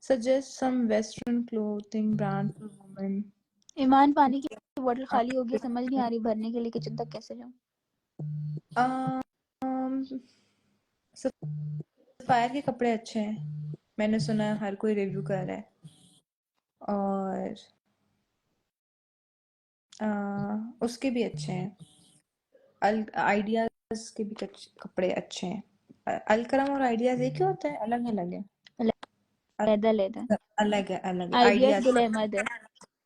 Suggest some Western clothing brand for women. ईमान पानी की बोतल खाली हो गई, समझ नहीं आ रही भरने के लिए किचन तक कैसे जाऊं। सफायर के कपड़े अच्छे हैं, मैंने सुना है, हर कोई रिव्यू कर रहा है। और उसके भी अच्छे हैं, आइडियाज के भी कपड़े अच्छे हैं। अलकरम और आइडियाज एक ही होता है, अलग अलग है? लेदा अलग है, अलग है। आइडियाज गुल अहमद है।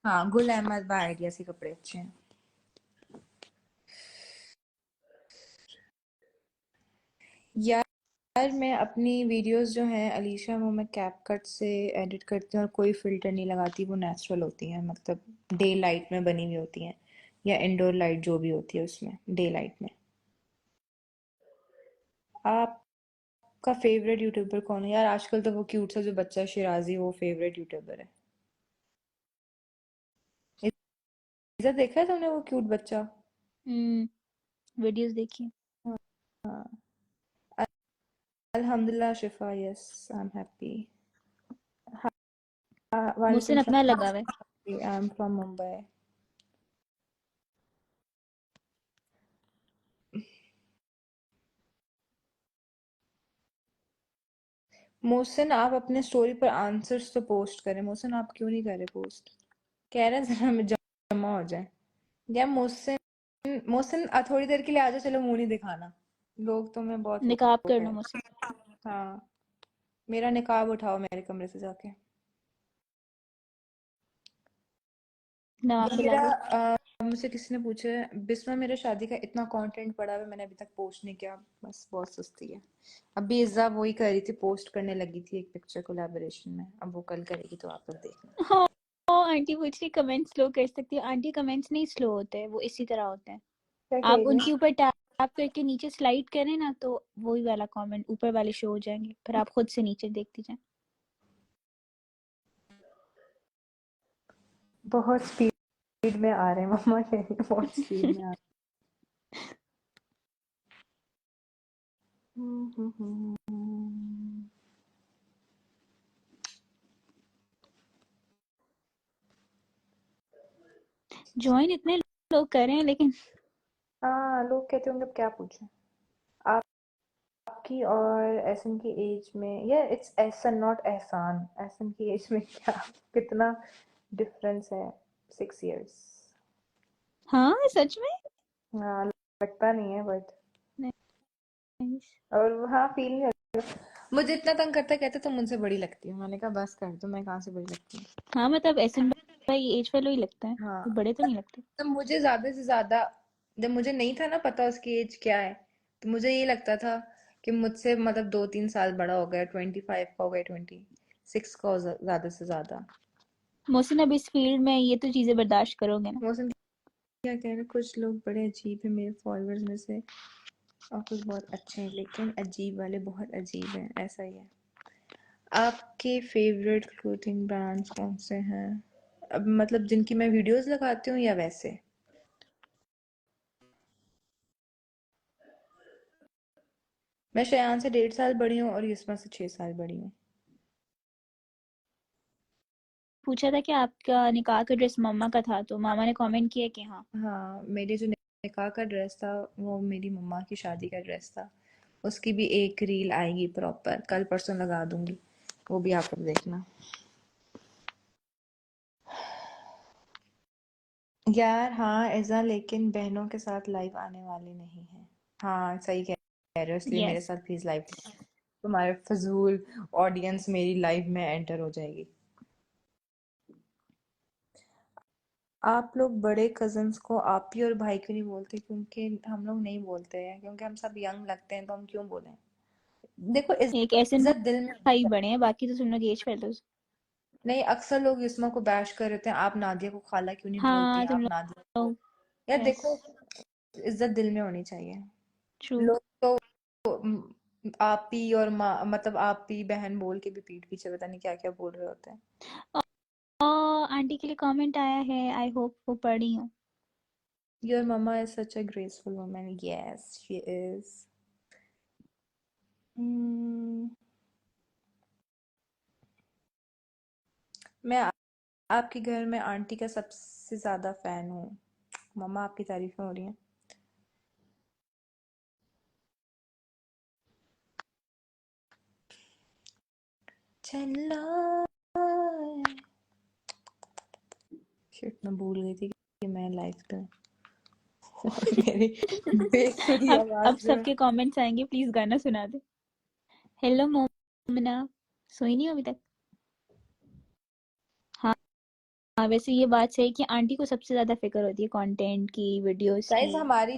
हाँ, गुल अहमद बा आइडियाज के कपड़े अच्छे हैं। यार मैं अपनी वीडियोस जो हैं अलीशा, वो मैं कैपकट से एडिट करती हूँ और कोई फिल्टर नहीं लगाती, वो नेचुरल होती हैं, मतलब डे लाइट में बनी हुई होती हैं, या इंडोर लाइट जो भी होती है उसमें, डे लाइट में। आपका फेवरेट यूट्यूबर कौन है यार? आजकल तो वो क्यूट सा जो बच्चा है, शिराजी, वो फेवरेट यूट्यूबर है। इधर देखा है तुमने वो क्यूट बच्चा? वीडियोस देखी। अल्हम्दुलिल्लाह शिफा, यस आई एम हैप्पी। मुझसे वालेकुम अपना लगा सलाम, हुआ है। I am from Mumbai. Mohsin, आप अपने स्टोरी पर आंसर्स तो पोस्ट करें। मोहसिन, आप क्यों नहीं कर रहे पोस्ट? कह रहे हैं जरा हमें जमा हो जाए। या मोहसिन, मोहसिन थोड़ी देर के लिए आ जाओ, चलो मुंह नहीं दिखाना, लोग तुम्हें बहुत निकाब हो कर लो गए। मुझसे। हाँ, मेरा निकाब उठाओ मेरे कमरे से जाके। नवाब या पे मेरा लागो। मुझसे किसी ने पूछा है, बिस्मा मेरे शादी का इतना कंटेंट पड़ा है, मैंने अभी तक पोस्ट नहीं किया, बस बहुत सुस्ती है। अभी इज्जा वही कर रही थी, पोस्ट करने लगी थी एक पिक्चर कोलैबोरेशन में, अब वो कल करेगी तो आप लोग देखना। हाँ, आंटी पूछ रही कमेंट स्लो कर सकती हो। आंटी कमेंट्स नहीं स्लो होते हैं, वो इसी तरह होते हैं। क्या कह आप रही उनके है? ऊपर टैप करके नीचे स्लाइड करें ना, तो वही वाला कमेंट ऊपर वाले शो हो जाएंगे, फिर आप खुद से नीचे देखती जाएं। बहुत स्पीड में आ रहे हैं, मम्मा कह रही है बहुत स्पीड में आ रहे हैं। ज्वाइन इतने लोग कर रहे हैं, लेकिन हाँ, लोग कहते होंगे अब क्या पूछें। आप आपकी और एहसन की एज में, या इट्स एहसन नॉट एहसान, एहसन की एज में क्या कितना डिफरेंस है? 6 years। हाँ सच में। हाँ, लगता नहीं है बट, Nice. और हाँ फील नहीं होता। मुझे इतना तंग करता, कहते तुम मुझसे बड़ी लगती हो, मैंने कहा बस कर दो, मैं कहाँ से बड़ी लगती हूँ? हाँ मतलब एसन भाई एज फेलो ही लगता है, हाँ, वो बड़े तो नहीं लगते। तो मुझे ज्यादा से ज्यादा, जब मुझे नहीं था ना पता उसकी एज क्या है, तो मुझे ये लगता था कि मुझसे मतलब 2-3 साल बड़ा हो गया, 25 का हो गया, 26 का ज्यादा से ज्यादा। मोहसिन अब इस फील्ड में ये तो चीजें बर्दाश्त करोगे ना। मौसम क्या कह रहे, कुछ लोग बड़े अजीब है मेरे फॉलोअर्स में से, और कुछ बहुत अच्छे हैं, लेकिन अजीब वाले बहुत अजीब हैं, ऐसा ही है। आपके फेवरेट क्लोथिंग ब्रांड्स कौन से हैं? अब मतलब जिनकी मैं वीडियोस लगाती हूँ, या वैसे? मैं शयान से 1.5 साल बड़ी हूँ और यस्मा से 6 साल बड़ी हूँ। पूछा था कि आपका निकाह का ड्रेस मम्मा का था, तो मामा ने कमेंट किया कि हाँ। हाँ, मेरी जो निकाह का ड्रेस था वो मेरी मम्मा की शादी का ड्रेस था। उसकी भी एक रील आएगी प्रॉपर, कल परसों लगा दूंगी, वो भी आप लोग देखना। यार हाँ ऐसा, लेकिन बहनों के साथ लाइव आने वाले नहीं है। हाँ सही कह रहे हो, इसलिए मेरे यस। साथ प्लीज लाइव, तुम्हारे फजूल ऑडियंस मेरी लाइव में एंटर हो जाएगी। आप लोग बड़े कजन्स को आपी और भाई क्यों नहीं बोलते? क्योंकि हम लोग नहीं बोलते हैं, क्योंकि हम सब यंग लगते हैं, तो हम क्यों बोलें? देखो, एक एसन इज्जत दिल में होनी भाई बड़े हैं, चाहिए। बाकी तो तुम लोग एज फेलोज। नहीं, अक्सर लोग इसमा को बैश कर रहे थे, आप नादिया को खाला क्यों नहीं बोलती, हाँ तुम आप नादिया को। लोग। यार यस। देखो, इज्जत दिल में होनी चाहिए। ट्रू। लोग तो आपी और माँ, मतलब आपी बहन बोल के भी पीठ पीछे पता नहीं क्या क्या बोल रहे होते हैं। आंटी के लिए कमेंट आया है, आई होप वो पढ़ी हो। Your mama is such a graceful woman, yes she is. मैं आपके घर में आंटी का सबसे ज्यादा फैन हूँ। मम्मा आपकी तारीफें हो रही हैं। चला। शिट, मैं भूल गई थी कि मैं लाइफ पे हूँ। और मेरी बेसुरी अब आवाज जो है। सबके कमेंट्स आएंगे, प्लीज गाना सुना दे। हेलो मोमना, सोई नहीं हो अभी तक? हाँ हाँ, वैसे ये बात सही है कि आंटी को सबसे ज्यादा फिक्र होती है कंटेंट की, वीडियोस की। गाइस, हमारी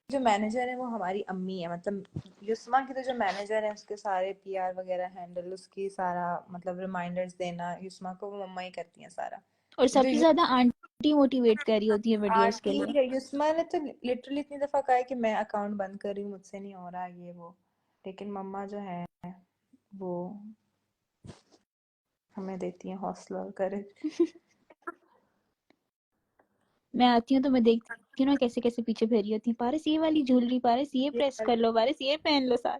जो मैनेजर है वो हमारी अम्मी है। मतलब युस्मा की तो जो मैनेजर है उसके सारे पीआर वगैरह हैंडल, उसकी सारा मतलब रिमाइंडर्स देना युस्मा को वो मम्मा ही करती हैं सारा। और जो सबसे ज्यादा आंटी मोटिवेट कर रही होती है वीडियोस के आंटी लिए। युस्मा ने तो लिटरली इतनी दफा कहा है कि मैं अकाउंट बंद कर रही हूँ, मुझसे नहीं हो रहा ये वो। लेकिन मम्मा जो है वो हमें देती है हौसला और करेज। मैं आती हूँ तो मैं देखती हूँ ना कैसे कैसे पीछे फेरी होती है, पारस ये वाली ज्वेलरी, पारस ये ये प्रेस कर लो, पारस ये पहन लो साथ।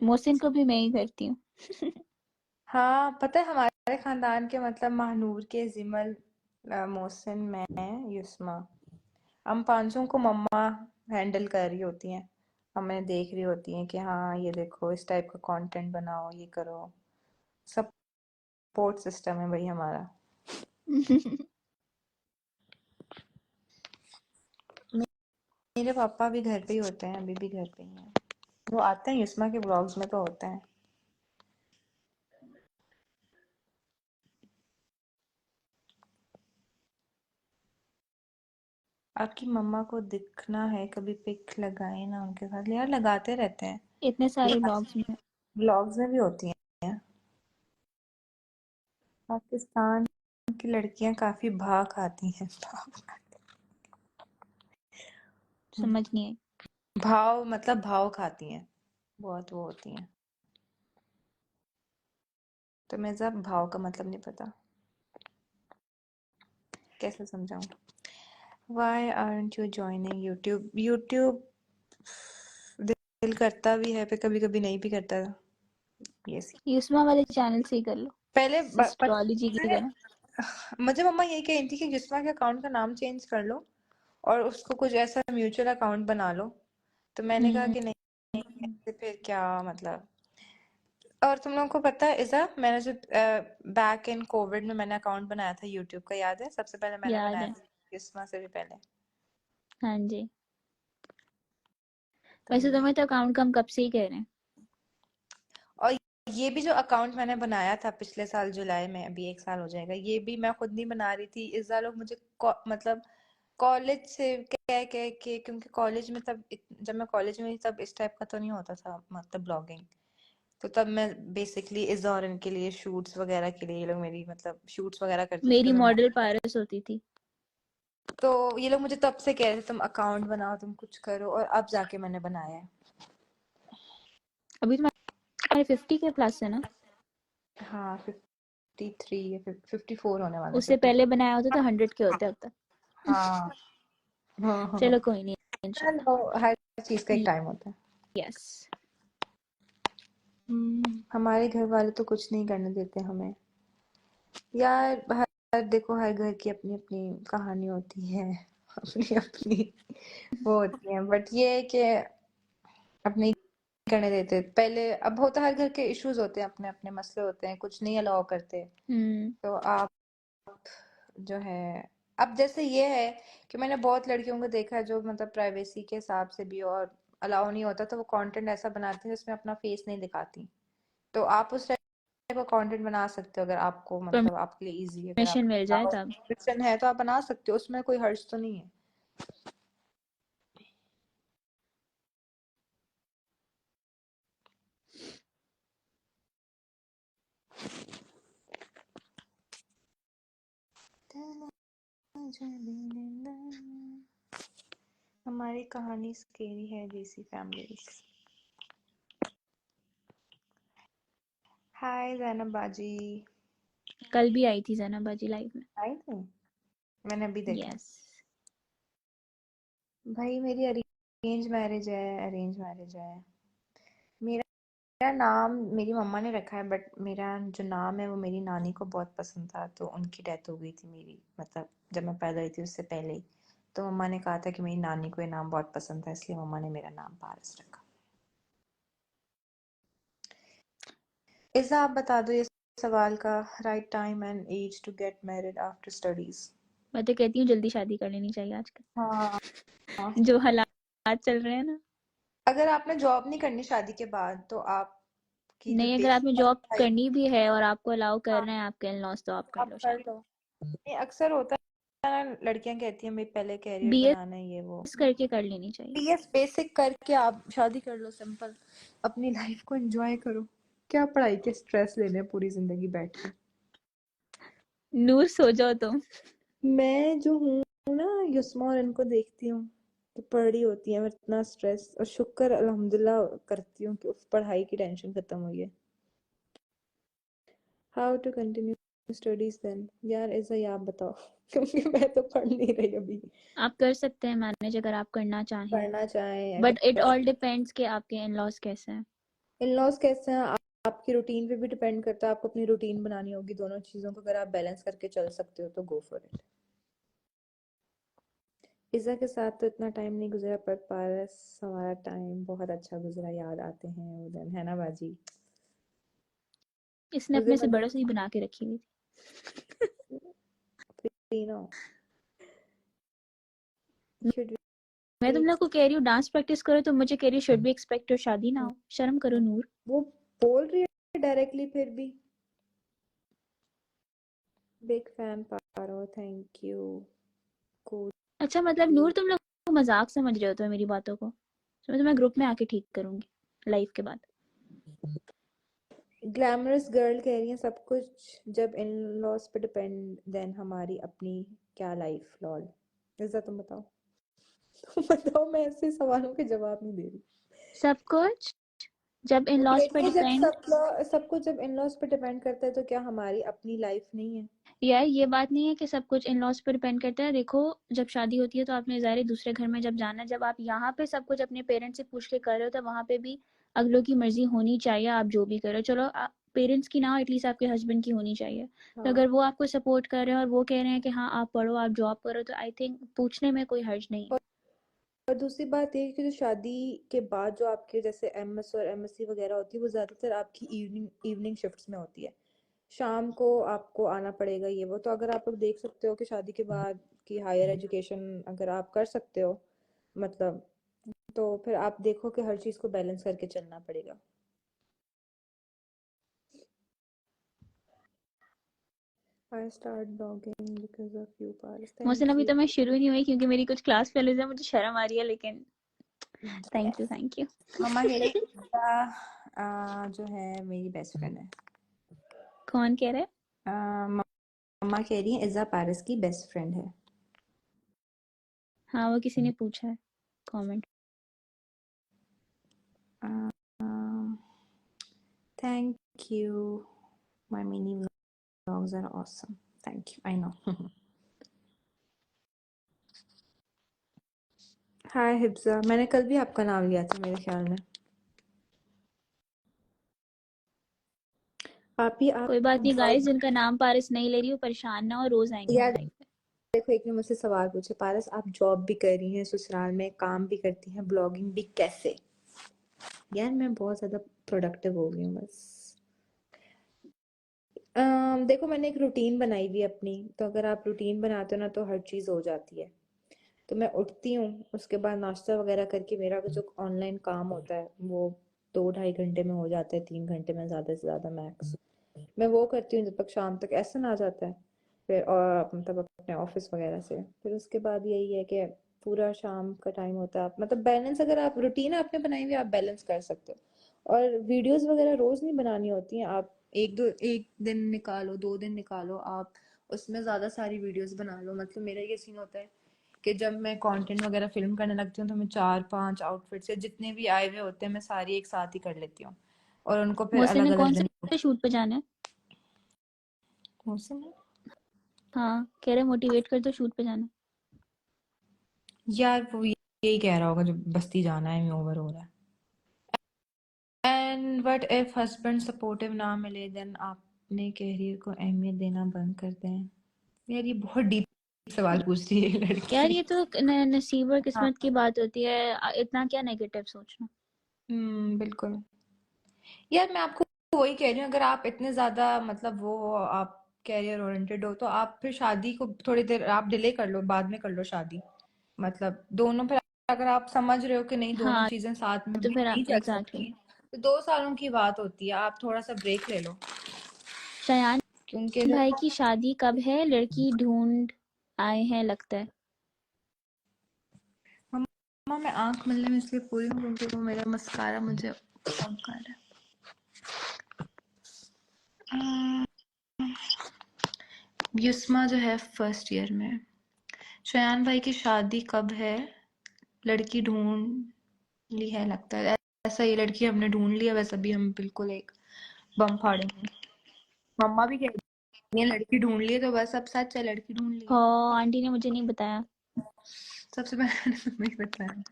मोहसिन को भी मैं ही करती हूँ। हाँ, पता है हमारे खानदान के मतलब महानूर के जिमल, मोहसिन, मैं, युस्मा, हम पांचों को मम्मा हैंडल कर रही होती हैं। हमें देख रही होती हैं कि हाँ ये देखो इस टाइप का कंटेंट बनाओ, ये करो। सपोर्ट सिस्टम है भाई हमारा। मेरे पापा भी घर पे ही होते हैं, अभी भी घर पे ही हैं। वो आते हैं युस्मा के ब्लॉग्स में तो होते हैं। आपकी मम्मा को दिखना है, कभी पिक लगाए ना उनके साथ। यार लगाते रहते हैं। इतने वो सारे ब्लॉग्स में। ब्लॉग्स में भी होती हैं। पाकिस्तान की लड़कियां काफी भाव खाती हैं। समझ नहीं आई। भाव मतलब भाव खाती हैं, बहुत वो होती हैं। तो मैं जब भाव का मतलब नहीं पता, कैसे समझाऊं। Why aren't you joining YouTube? YouTube दिल करता भी है पे, कभी कभी नहीं भी करता। ये सी युस्मा वाले चैनल से ही कर लो, पहले एस्ट्रोलॉजी की पता है, तरह। मुझे मम्मा यही कही थी कि जिस्मा के अकाउंट का नाम चेंज कर लो और उसको कुछ ऐसा म्यूचुअल अकाउंट बना लो। तो मैंने कहा हम्म। कि नहीं, ऐसे फिर क्या मतलब। और तुम लोगों को पता है इज़ा, मैंने जो बैक इन कोविड में मैंने अकाउंट बनाया था यूट्यूब का, याद है? सबसे पहले मैंने याद बनाया है। था जिस्मा से भी पहले। हाँ जी। तो वैसे ये तुम्हें तो अकाउंट का हम कब से ही कह रहे हैं। और ये भी जो अकाउंट मैंने बनाया था पिछले साल जुलाई में, अभी एक साल हो जाएगा, ये भी मैं खुद नहीं बना रही थी। इज़ा लोग मुझे मतलब कॉलेज से कह कह के, क्योंकि कॉलेज में तब जब मैं कॉलेज में थी तब इस टाइप का तो नहीं होता था मतलब ब्लॉगिंग। तो तब मैं बेसिकली इज़ा और इनके लिए शूट्स वगैरह के लिए, ये लोग मेरी मतलब शूट्स वगैरह करते थे मेरी तो मैं मॉडल पारस होती थी। तो ये लोग मुझे तब से कह रहे थे तुम अकाउंट बनाओ, तुम कुछ करो, और अब जाके मैंने बनाया है। अभी तुम्हारे 50 के प्लस है ना? हाँ, 53 या 54 होने वाला है, उससे 54। पहले बनाया होता तो 100 के होते अब तक। हाँ हाँ हाँ। चलो कोई नहीं, इंशाल्लाह। चलो, हर चीज का एक टाइम होता है। यस। हमारे घर वाले तो कुछ नहीं करने देते हमें। यार देखो, हर घर की अपनी अपनी कहानी होती है। अपनी अपनी वो होती है, बट ये है कि अब नहीं करने देते। पहले, अब होता है, हर घर के इश्यूज होते हैं, अपने अपने मसले होते हैं, कुछ नहीं अलाउ करते। हम्म। तो आप जो है, अब जैसे ये है कि मैंने बहुत लड़कियों को देखा है जो मतलब प्राइवेसी के हिसाब से भी और अलाउ नहीं होता तो वो कंटेंट ऐसा बनाती हैं जिसमें अपना फेस नहीं दिखाती। तो आप उस टाइप का कंटेंट बना सकते हो अगर आपको मतलब आपके लिए इजी है, अगर परमिशन आपको मिल जाए तब। रिस्ट्रिक्शन है तो आप बना सकते हो, उसमें कोई हर्ज तो नहीं है। हमारी कहानी स्केरी है, देसी फैमिलीज। हाय जैनब बाजी। कल भी आई थी जना बाजी लाइव में। आई थी? मैंने अभी देखा। यस। भाई मेरी अरेंज मैरिज है, अरेंज मैरिज है। मेरा मेरा नाम मेरी मम्मा ने रखा है, बट मेरा जो नाम है वो मेरी नानी को बहुत पसंद था, तो उनकी डेथ हो गई थी मेरी, मतलब जब मैं पैदा हुई थी उससे पहले ही। तो मम्मा ने कहा था कि मेरी नानी को ये नाम बहुत पसंद था, इसलिए मम्मा ने मेरा नाम पारस रखा। इज़ा, आप बता दो ये सवाल का right time and age to get married after studies. मैं तो कहती हूँ जल्दी शादी कर लेनी चाहिए हाँ, आजकल जो हालात चल रहे हैं ना। अगर आपने जॉब नहीं करनी शादी के बाद तो आपकी जो नहीं, अगर बेसिक आपने वाली जॉब पढ़ाई, करनी भी है और आपको अलाउ कर हाँ, रहे हैं आपके इन-लॉज, तो आप कर आप लो कर शादी। लो। ये अक्सर होता है ना, लड़कियां कहती हैं मेरे पहले कैरियर बनाना है ये वो। बीएस करके कर लेनी चाहिए। बीएस बेसिक करके आप शादी कर लो, सिंपल। अपनी लाइफ को एंजॉय करो। क्या पढ़ाई के स्ट्रेस लेने हैं पूरी जिंदगी बैठ के। नूर सो जाओ तुम। मैं जो हूँ ना, युस्मा और इनको देखती हूँ तो पढ़ रही होती है, मैं इतना स्ट्रेस, और शुक्र अल्हम्दुलिल्लाह करती हूँ कि उस पढ़ाई की टेंशन खत्म हुई है। How to continue studies then? यार ऐसा ही आप बताओ क्योंकि मैं तो पढ़ नहीं रही अभी। आप कर सकते हैं मैनेज अगर आप करना चाहें, पढ़ना चाहें बट इट अगर। ऑल डिपेंड्स कि आपके इन-लॉज कैसे हैं। इन लॉज कैसे हैं आपकी रूटीन पे भी डिपेंड करता है, आपको अपनी रूटीन बनानी होगी, दोनों चीज़ों को अगर आप बैलेंस करके चल सकते हो तो गो फॉर इट। पिज़्ज़ा के साथ तो इतना टाइम नहीं गुजरा, पर पारस हमारा टाइम बहुत अच्छा गुजरा, याद आते हैं वो दिन, है ना बाजी? इसने उस दिन अपने से बड़ों से ही बना के रखी हुई थी। तीनों शुड मैं बी। तुम लोग को कह रही हूँ डांस प्रैक्टिस करो, तो मुझे कह रही हूँ शुड बी एक्सपेक्ट और शादी ना हो। शर्म करो नूर। वो बोल रही है डायरेक्टली, फिर भी। Big fan Paro, thank you. Code अच्छा, मतलब नूर तुम लोग मजाक समझ रहे हो तो मेरी बातों को, तो मैं तुम्हें ग्रुप में आके ठीक करूंगी लाइव के बाद। ग्लैमरस गर्ल कह रही है सब कुछ जब इन लॉज पे डिपेंड, देन हमारी अपनी क्या लाइफ? लॉल। इज्जत तुम बताओ। तुम बताओ, मैं ऐसे सवालों के जवाब नहीं दे रही। सब कुछ जब इन वो कह लॉज पर रही है जब डिपेंड। सब कुछ जब इन लॉज पे डिपेंड करता है तो क्या हमारी अपनी लाइफ नहीं है? यार ये बात नहीं है कि सब कुछ इन लॉज पर डिपेंड करता है। देखो, जब शादी होती है तो आपने ज़ाहिर है दूसरे घर में जब जाना है, जब आप यहाँ पे सब कुछ अपने पेरेंट्स से पूछ के कर रहे हो तो वहाँ पे भी अगलों की मर्जी होनी चाहिए। आप जो भी करो, चलो पेरेंट्स की ना हो, एटलीस्ट आपके हस्बैंड की होनी चाहिए। तो हाँ। अगर वो आपको सपोर्ट कर रहे हैं और वो कह रहे हैं कि हाँ आप पढ़ो, आप जॉब करो, तो आई थिंक पूछने में कोई हर्ज नहीं है। और दूसरी बात ये है कि जो शादी के बाद जो आपके जैसे एमएस और एमएससी वगैरह होती है वो ज़्यादातर आपकी इवनिंग शिफ्ट्स में होती है। शाम को आपको आना पड़ेगा ये वो, तो अगर आप लोग देख सकते हो कि शादी के बाद की हायर एजुकेशन अगर आप कर सकते हो, मतलब, तो फिर आप देखो कि हर चीज़ को बैलेंस करके चलना पड़ेगा। I start blogging because of you Paras, Mohsin, thank अभी यू। तो मैं शुरू ही नहीं हुई क्योंकि मेरी कुछ क्लास फेलोज है, मुझे शर्म आ रही है, लेकिन thank you yes. Thank you. मम्मा कह रही है जो है मेरी बेस्ट फ्रेंड है। कौन कह रहे हैं? मम्मा कह रही है इज़ा पारस की बेस्ट फ्रेंड है। हाँ, वो किसी ने पूछा है comment. Thank you, my mini vlogs are awesome. Thank you, I know. Hi Hibza, मैंने कल भी आपका नाम लिया था मेरे ख्याल में। आप ही आप कोई बात नहीं गाइस, ब्लॉग। जिनका नाम पारिस नहीं ले रही हो परेशान ना हो, रोज आएंगे हम यार लाइव पे। देखो, एक ने मुझसे सवाल पूछे, पारस आप जॉब भी कर रही हैं, ससुराल में काम भी करती हैं, ब्लॉगिंग भी, कैसे? यार मैं बहुत ज़्यादा प्रोडक्टिव हो गई हूँ बस। देखो मैंने एक रूटीन बनाई हुई है अपनी, तो अगर आप रूटीन बनाते हो ना तो हर चीज़ हो जाती है। तो मैं उठती हूँ, उसके बाद नाश्ता वगैरह करके मेरा जो ऑनलाइन काम होता है वो 2-2.5 घंटे में हो जाता है, 3 घंटे में ज़्यादा से ज़्यादा मैक्स। मैं वो करती हूँ जब तक शाम तक ऐसा ना आ जाता है, फिर और मतलब अपने ऑफिस वगैरह से, फिर उसके बाद यही है कि पूरा शाम का टाइम होता है। आप मतलब बैलेंस, अगर आप रूटीन आपने बनाई हुई आप बैलेंस कर सकते हो। और वीडियोस वगैरह रोज नहीं बनानी होती हैं, आप एक दिन निकालो, 2 दिन निकालो, आप उसमें ज़्यादा सारी वीडियोस बना लो। मतलब मेरा ये सीन होता है कि जब मैं कंटेंट वगैरह फिल्म करने लगती हूँ तो मैं 4-5 आउटफिट्स या जितने भी आए हुए होते हैं मैं सारी एक साथ ही कर लेती हूँ, और उनको फिर मोहसिन अलग ने अलग कौन दिन। से शूट पे जाना है? मौसम। हाँ, कह रहे मोटिवेट कर, तो शूट पे जाना है। यार वो यही कह रहा होगा, जो बस्ती जाना है, ओवर हो रहा है। And what if husband supportive ना मिले, देन आपने कैरियर को अहमियत देना बंद कर दें? यार ये बहुत डीप सवाल पूछ रही है यार लड़की। ये तो नसीब और हाँ किस्मत की बात होती है, इतना क्या नेगेटिव सोचना। बिल्कुल। यार मैं आपको वही कह रही हूँ, अगर आप इतने ज्यादा मतलब वो हो, आप कैरियर ओरिएंटेड हो, तो आप फिर शादी को थोड़ी देर आप डिले कर लो, बाद में कर लो शादी। मतलब दोनों फिर अगर आप समझ रहे हो कि नहीं दोनों हाँ चीजें साथ में तो अभी फिर नहीं चल एग्जैक्टली सकती, तो 2 सालों की बात होती है, आप थोड़ा सा ब्रेक ले लो। शयान क्योंकि भाई देखो की शादी कब है? लड़की ढूंढ आए हैं लगता है। मम्मा, मैं आंख मिलने में इसलिए पूरी हूँ क्योंकि वो मेरा मस्कारा मुझे कम कर रहा है। युस्मा जो है फर्स्ट ईयर में। शयान भाई की शादी कब है? लड़की ढूंढ ली है लगता है, ऐसा ये लड़की हमने ढूंढ लिया, वैसे भी हम बिल्कुल एक बम फाड़ेंगे। मम्मा भी कह रही है लड़की ढूंढ ली है, तो बस अब सच है, लड़की ढूंढ ली है। हाँ आंटी ने मुझे नहीं बताया। सबसे पहले तुम्हें बताया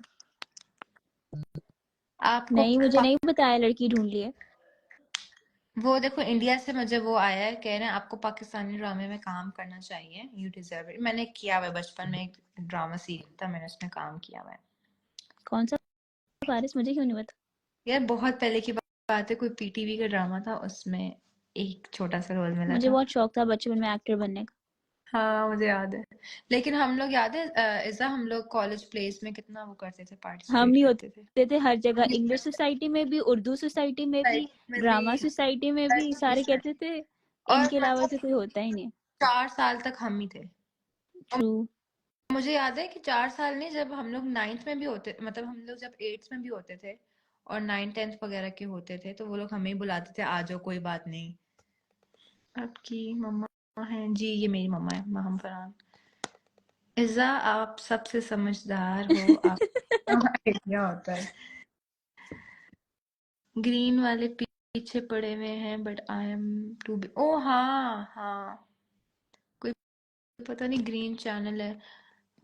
आपको नहीं मुझे नहीं बताया लड़की ढूंढ ली है। वो देखो इंडिया से मुझे वो आया है, कह रहे हैं आपको पाकिस्तानी ड्रामे में काम करना चाहिए, यू डिजर्व इट। मैंने किया हुआ है, बचपन में एक ड्रामा सीरियल था, मैंने उसमें काम किया हुआ है। कौन सा फारिस, मुझे क्यों नहीं पता? यार बहुत पहले की बात है, कोई पीटीवी का ड्रामा था, उसमें एक छोटा सा रोल मिला मुझे था। बहुत शौक था बचपन में एक्टर बनने का। हाँ मुझे याद है। लेकिन हम लोग याद है इज़ा, हम लोग कॉलेज प्लेस में कितना वो करते थे, हम पार्टिसिपेट नहीं करते थे। होते थे हर जगह, हम नहीं इंग्लिश करते सोसाइटी में भी, उर्दू सोसाइटी में थे, भी, में भी, ड्रामा सोसाइटी में भी, वैसे सारे इसमें। कहते थे और इनके अलावा तो मतलब कोई होता ही नहीं। 4 साल तक हम ही थे। और ट्रू। मुझे याद है कि 4 साल नहीं, जब हम लोग नाइन्थ में भी होते, मतलब हम लोग जब एट्थ में भी होते थे और 9th 10th वगैरह के होते थे, तो वो लोग हमें ही बुलाते थे, आ जाओ कोई बात नहीं। आपकी मम्मा है जी, ये मेरी मम्मा है, महम फरहान। इज़ा आप सबसे समझदार हो, आप आइडिया होता है। ग्रीन वाले पीछे पड़े हुए हैं, but I am to be, ओ हाँ हाँ, कोई पता नहीं ग्रीन चैनल है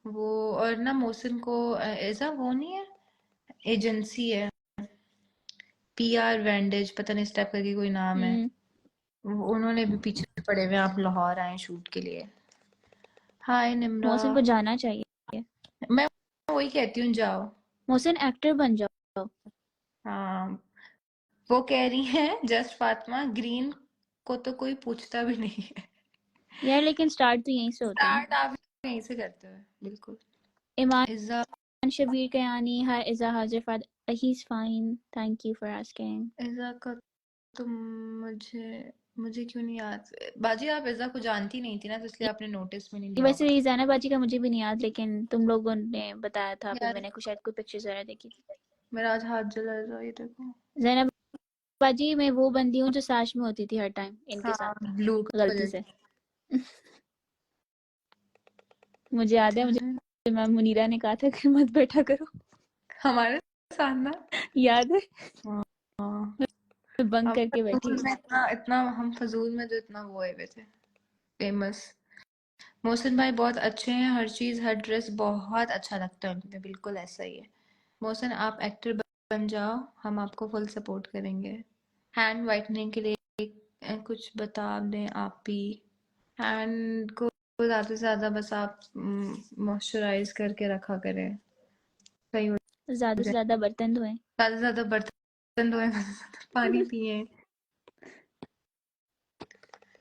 वो। और ना मोहसिन को ऐसा वो नहीं है, एजेंसी है, पीआर वेंडेज पता नहीं, इस टाइप करके कोई नाम है, हम्म। उन्होंने भी पीछे पड़े हुए हैं, आप लाहौर आए शूट के लिए। हाय निम्रा। मोहसिन को जाना चाहिए। मैं वही कहती हूँ जाओ। मोहसिन एक्टर बन जाओ। हाँ वो कह रही है जस्ट फातिमा, ग्रीन को तो कोई पूछता भी नहीं है। यार लेकिन स्टार्ट तो यहीं से होता है ना। स्टार्ट आप यहीं से करते हो, बिल्कुल। ईमान इज़ा, शबीर कयानी, हाय इज़ा हाजिर फाद, he is fine, thank you for asking. Iza का तुम, मुझे मुझे क्यों नहीं याद? बाजी आप इज़ा को जानती नहीं थी ना, तो इसलिए आपने नोटिस में नहीं लिया वैसे होगा। जैनब बाजी का मुझे भी नहीं याद, लेकिन तुम लोगों ने बताया था, फिर यार मैंने कुछ शायद कोई पिक्चर्स वगैरह देखी थी। मेरा आज हाथ जला रहा है, ये देखो। जैनब बाजी मैं वो बंदी हूँ जो साश में होती थी हर टाइम इनके साथ, हाँ ब्लू गलती कलर से। की। मुझे याद है, मुझे मैम मुनीरा ने कहा था कि मत बैठा करो। हमारे साथ ना। याद है, हाँ मैं बंक अब करके बैठी फजूल हुई में थी। इतना इतना हम फजूल में जो इतना वो हुए थे, फेमस। मोहसिन भाई बहुत अच्छे हैं, हर चीज हर ड्रेस बहुत अच्छा लगता है उनपे, बिल्कुल ऐसा ही है। मोहसिन आप एक्टर बन जाओ, हम आपको फुल सपोर्ट करेंगे। हैंड वाइटनिंग के लिए कुछ बता दें आप भी। हैंड को ज्यादा से ज्यादा बस आप मॉइस्चराइज करके रखा करें, सही हो ज्यादा से जाए। ज्यादा बर्तन धोए। ज्यादा से ज्यादा बर्तन धोए, ज्यादा से ज्यादा पानी पिए।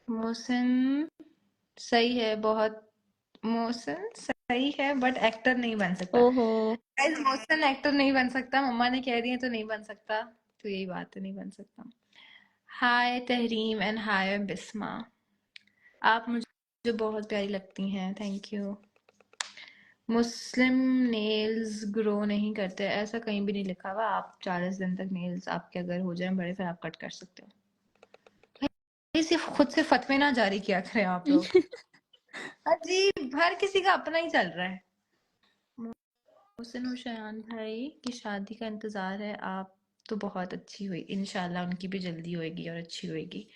मोहसिन सही है बहुत, मोहसिन सही है बट एक्टर नहीं बन सकता। ओहो। गाइस मोहसिन एक्टर नहीं बन सकता, मम्मा ने कह रही है तो नहीं बन सकता, तो यही बात है, नहीं बन सकता। हाय तहरीम एंड हाय बिस्मा, आप मुझे बहुत प्यारी लगती हैं, thank you. Muslim nails grow नहीं करते, ऐसा कहीं भी नहीं लिखा हुआ। आप 40 दिन तक नेल्स आपके अगर हो जाए बड़े, फिर आप कट कर सकते हो। ये सिर्फ खुद से फतवे ना जारी किया करें आप लोग, अजीब, हर किसी का अपना ही चल रहा है। मोहसिन और शयान भाई की शादी का इंतजार है, आप तो बहुत अच्छी हुई, इंशाल्लाह उनकी भी जल्दी होएगी और अच्छी होएगी।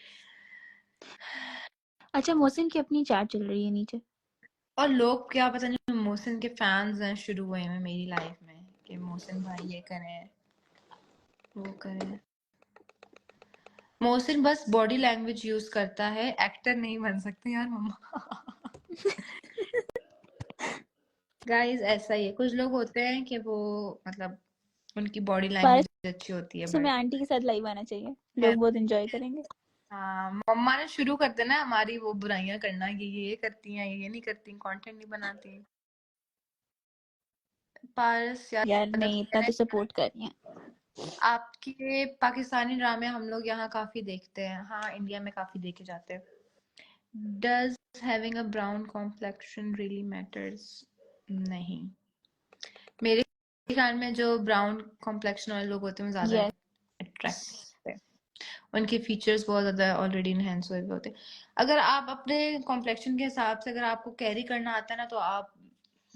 अच्छा मोहसिन की अपनी चैट चल रही है नीचे। और लोग क्या पता नहीं मोहसिन के फैंस हैं शुरू हुए हैं मेरी लाइफ में, कि मोहसिन भाई ये करें वो करें। मोहसिन बस बॉडी लैंग्वेज यूज करता है, एक्टर नहीं बन सकते यार मम्मा। गाइस ऐसा ही है, कुछ लोग होते हैं कि वो मतलब उनकी बॉडी लैंग्वेज अच्छी होती है, में बट आंटी के साथ लाइव आना चाहिए, लोग बहुत एंजॉय करेंगे। हाँ, मम्मा ने शुरू कर देना हमारी वो बुराइयां करना कि ये करती हैं, ये नहीं करती, कंटेंट नहीं बनाती। पारस यार, यार तो नहीं, इतना खैर है। तो सपोर्ट कर रही हैं। आपके पाकिस्तानी ड्रामे हम लोग यहाँ काफी देखते हैं, हाँ इंडिया में काफी देखे जाते हैं। Does having a brown complexion really matters? नहीं, मेरे ख्याल में जो ब्राउन कॉम्प्लेक्शन वाले लोग होते हैं वो ज्यादा यस, अट्रैक्टिव है, उनके फीचर्स बहुत ज्यादा ऑलरेडी इनहेंस हुए होते हैं। अगर आप अपने कॉम्प्लेक्शन के हिसाब से अगर आपको कैरी करना आता है ना, तो आप,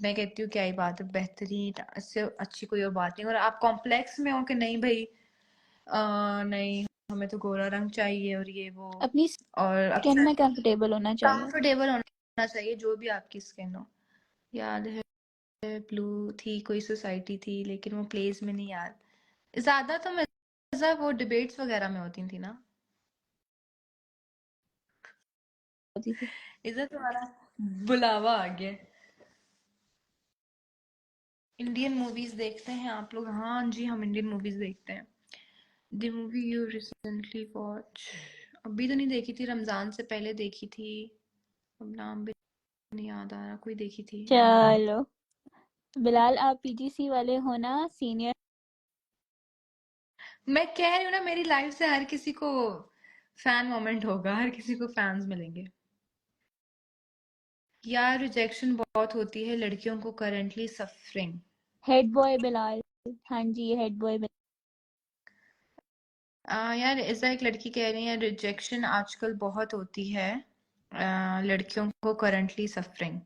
मैं कहती हूँ क्या ही बात है, बेहतरीन, इससे अच्छी कोई और बात नहीं। और आप कॉम्प्लेक्स में हो कि नहीं भाई, नहीं हमें तो गोरा रंग चाहिए और ये वो, अपनी और स्किन अक्सर में कंफर्टेबल होना चाहिए। कंफर्टेबल होना चाहिए जो भी आपकी स्किन हो। याद है ब्लू थी कोई सोसाइटी थी, लेकिन वो प्लेस में नहीं याद, ज्यादा तो मजा वो डिबेट्स वगैरह में होती थी ना। होती थी। इधर तुम्हारा बुलावा आ गया। इंडियन मूवीज देखते हैं आप लोग? हाँ जी, हम इंडियन मूवीज देखते हैं। The movie you recently watch? अभी तो नहीं देखी थी, रमजान से पहले देखी थी, अब नाम भी नहीं याद आ रहा, कोई देखी थी। चलो बिलाल, आप पीजीसी वाले हो ना, सीनियर। मैं कह रही हूँ ना, मेरी लाइफ से हर किसी को फैन मोमेंट होगा, हर किसी को फैंस मिलेंगे। यार रिजेक्शन बहुत होती है लड़कियों को currently suffering. Head boy Bilal, हाँ जी हेड बॉय बिलाल। यार ऐसा एक लड़की कह रही है रिजेक्शन आजकल बहुत होती है लड़कियों को करंटली सफरिंग।